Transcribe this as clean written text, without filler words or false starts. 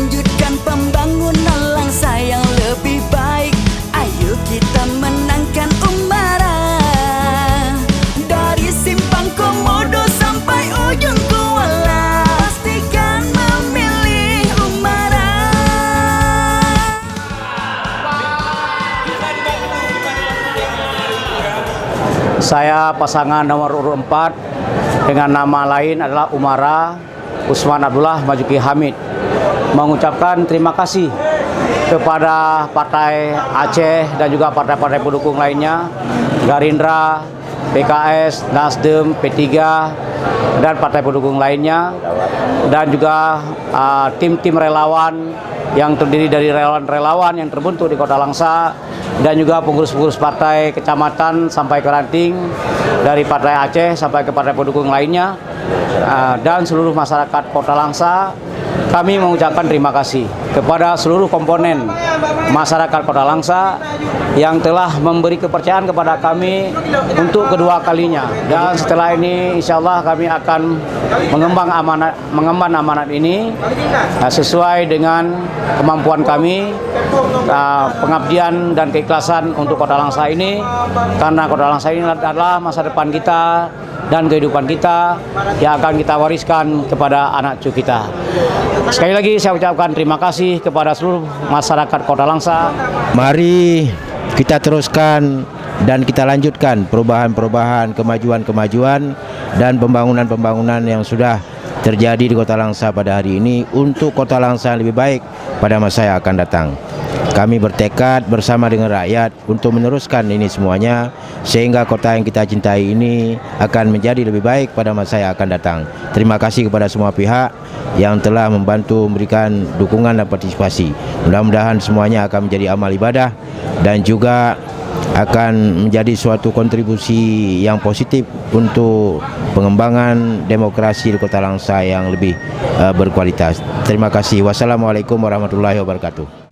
lanjutkan pembangunan Langsa yang lebih baik. Ayo kita menangkan Umara, dari Simpang Komodo sampai ujung Kuala. Pastikan memilih Umara. Saya pasangan nomor urut 4 dengan nama lain adalah Umara Usman Abdullah Majuki Hamid, mengucapkan terima kasih kepada Partai Aceh dan juga partai-partai pendukung lainnya, Gerindra, PKS, Nasdem, P3, dan partai pendukung lainnya, dan juga tim-tim relawan yang terdiri dari relawan-relawan yang terbentuk di Kota Langsa, dan juga pengurus-pengurus partai kecamatan sampai ke ranting, dari Partai Aceh sampai ke partai pendukung lainnya, dan seluruh masyarakat Kota Langsa. Kami mengucapkan terima kasih kepada seluruh komponen masyarakat Kota Langsa yang telah memberi kepercayaan kepada kami untuk kedua kalinya. Dan setelah ini insya Allah kami akan mengemban amanat ini sesuai dengan kemampuan kami, pengabdian dan keikhlasan untuk Kota Langsa ini, karena Kota Langsa ini adalah masa depan kita dan kehidupan kita yang akan kita wariskan kepada anak cucu kita. Sekali lagi saya ucapkan terima kasih kepada seluruh masyarakat Kota Langsa. Mari kita teruskan dan kita lanjutkan perubahan-perubahan, kemajuan-kemajuan dan pembangunan-pembangunan yang sudah terjadi di Kota Langsa pada hari ini untuk Kota Langsa yang lebih baik pada masa yang akan datang. Kami bertekad bersama dengan rakyat untuk meneruskan ini semuanya, sehingga kota yang kita cintai ini akan menjadi lebih baik pada masa yang akan datang. Terima kasih kepada semua pihak yang telah membantu memberikan dukungan dan partisipasi. Mudah-mudahan semuanya akan menjadi amal ibadah dan juga akan menjadi suatu kontribusi yang positif untuk pengembangan demokrasi di Kota Langsa yang lebih berkualitas. Terima kasih. Wassalamualaikum warahmatullahi wabarakatuh.